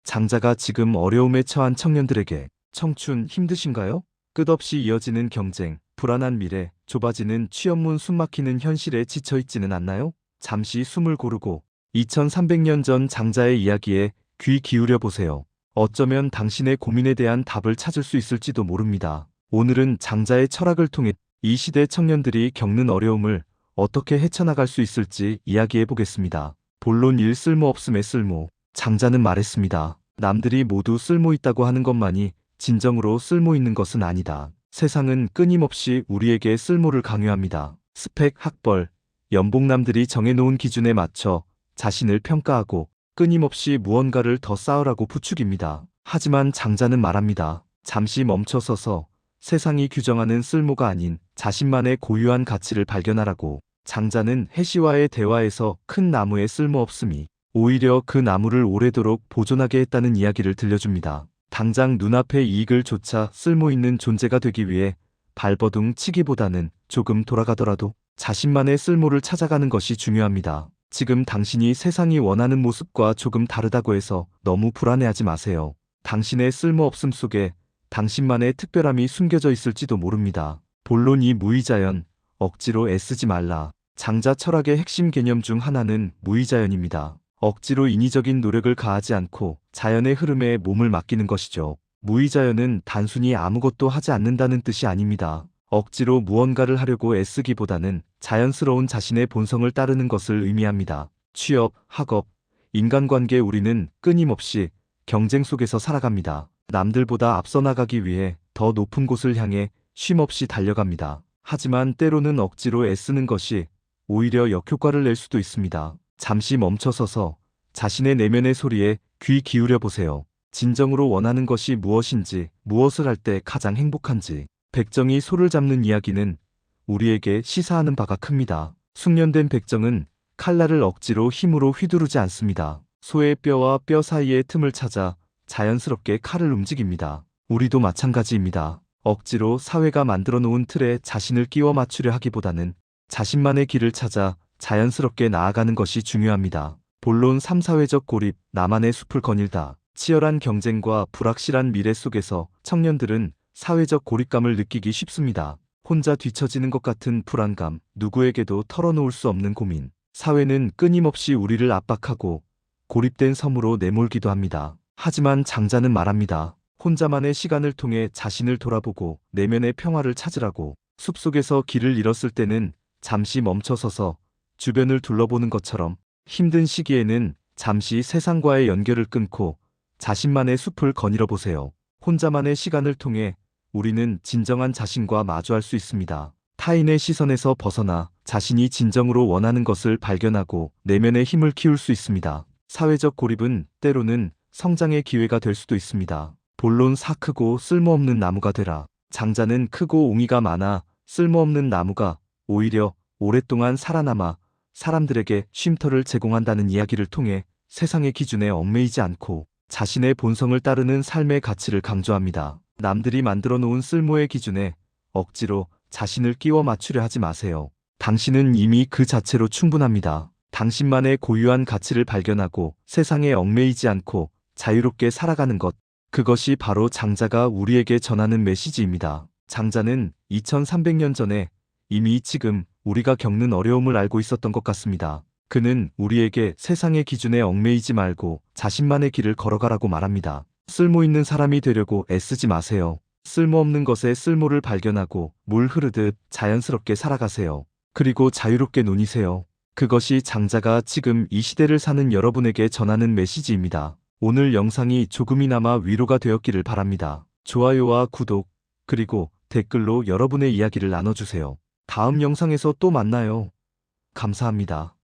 장자가 지금 어려움에 처한 청년들에게 청춘 힘드신가요? 끝없이 이어지는 경쟁, 불안한 미래, 좁아지는 취업문 숨막히는 현실에 지쳐있지는 않나요? 잠시 숨을 고르고 2300년 전 장자의 이야기에 귀 기울여 보세요. 어쩌면 당신의 고민에 대한 답을 찾을 수 있을지도 모릅니다. 오늘은 장자의 철학을 통해 이 시대 청년들이 겪는 어려움을 어떻게 헤쳐나갈 수 있을지 이야기해 보겠습니다. 본론 1. 쓸모없음의 쓸모. 장자는 말했습니다. 남들이 모두 쓸모 있다고 하는 것만이 진정으로 쓸모 있는 것은 아니다. 세상은 끊임없이 우리에게 쓸모를 강요합니다. 스펙, 학벌, 연봉 남들이 정해놓은 기준에 맞춰 자신을 평가하고 끊임없이 무언가를 더 쌓으라고 부추깁니다. 하지만 장자는 말합니다. 잠시 멈춰서서 세상이 규정하는 쓸모가 아닌 자신만의 고유한 가치를 발견하라고. 장자는 해시와의 대화에서 큰 나무의 쓸모없음이 오히려 그 나무를 오래도록 보존하게 했다는 이야기를 들려줍니다. 당장 눈앞의 이익을 좇아 쓸모있는 존재가 되기 위해 발버둥 치기보다는 조금 돌아가더라도 자신만의 쓸모를 찾아가는 것이 중요합니다. 지금 당신이 세상이 원하는 모습과 조금 다르다고 해서 너무 불안해하지 마세요. 당신의 쓸모없음 속에 당신만의 특별함이 숨겨져 있을지도 모릅니다. 본론 2. 무의자연, 억지로 애쓰지 말라. 장자 철학의 핵심 개념 중 하나는 무의자연입니다. 억지로 인위적인 노력을 가하지 않고 자연의 흐름에 몸을 맡기는 것이죠. 무의자연은 단순히 아무것도 하지 않는다는 뜻이 아닙니다. 억지로 무언가를 하려고 애쓰기보다는 자연스러운 자신의 본성을 따르는 것을 의미합니다. 취업, 학업, 인간관계 우리는 끊임없이 경쟁 속에서 살아갑니다. 남들보다 앞서 나가기 위해 더 높은 곳을 향해 쉼없이 달려갑니다. 하지만 때로는 억지로 애쓰는 것이 오히려 역효과를 낼 수도 있습니다. 잠시 멈춰서서 자신의 내면의 소리에 귀 기울여 보세요. 진정으로 원하는 것이 무엇인지, 무엇을 할 때 가장 행복한지. 백정이 소를 잡는 이야기는 우리에게 시사하는 바가 큽니다. 숙련된 백정은 칼날을 억지로 힘으로 휘두르지 않습니다. 소의 뼈와 뼈 사이의 틈을 찾아 자연스럽게 칼을 움직입니다. 우리도 마찬가지입니다. 억지로 사회가 만들어 놓은 틀에 자신을 끼워 맞추려 하기보다는 자신만의 길을 찾아 자연스럽게 나아가는 것이 중요합니다. 본론 3. 사회적 고립, 나만의 숲을 거닐다. 치열한 경쟁과 불확실한 미래 속에서 청년들은 사회적 고립감을 느끼기 쉽습니다. 혼자 뒤처지는 것 같은 불안감, 누구에게도 털어놓을 수 없는 고민. 사회는 끊임없이 우리를 압박하고 고립된 섬으로 내몰기도 합니다. 하지만 장자는 말합니다. 혼자만의 시간을 통해 자신을 돌아보고 내면의 평화를 찾으라고. 숲속에서 길을 잃었을 때는 잠시 멈춰서서 주변을 둘러보는 것처럼 힘든 시기에는 잠시 세상과의 연결을 끊고 자신만의 숲을 거닐어 보세요. 혼자만의 시간을 통해 우리는 진정한 자신과 마주할 수 있습니다. 타인의 시선에서 벗어나 자신이 진정으로 원하는 것을 발견하고 내면의 힘을 키울 수 있습니다. 사회적 고립은 때로는 성장의 기회가 될 수도 있습니다. 본론 4. 크고 쓸모없는 나무가 되라. 장자는 크고 옹이가 많아 쓸모없는 나무가 오히려 오랫동안 살아남아 사람들에게 쉼터를 제공한다는 이야기를 통해 세상의 기준에 얽매이지 않고 자신의 본성을 따르는 삶의 가치를 강조합니다. 남들이 만들어 놓은 쓸모의 기준에 억지로 자신을 끼워 맞추려 하지 마세요. 당신은 이미 그 자체로 충분합니다. 당신만의 고유한 가치를 발견하고 세상에 얽매이지 않고 자유롭게 살아가는 것, 그것이 바로 장자가 우리에게 전하는 메시지입니다. 장자는 2300년 전에 이미 지금 우리가 겪는 어려움을 알고 있었던 것 같습니다. 그는 우리에게 세상의 기준에 얽매이지 말고 자신만의 길을 걸어가라고 말합니다. 쓸모있는 사람이 되려고 애쓰지 마세요. 쓸모없는 것에 쓸모를 발견하고 물 흐르듯 자연스럽게 살아가세요. 그리고 자유롭게 노니세요. 그것이 장자가 지금 이 시대를 사는 여러분에게 전하는 메시지입니다. 오늘 영상이 조금이나마 위로가 되었기를 바랍니다. 좋아요와 구독, 그리고 댓글로 여러분의 이야기를 나눠주세요. 다음 영상에서 또 만나요. 감사합니다.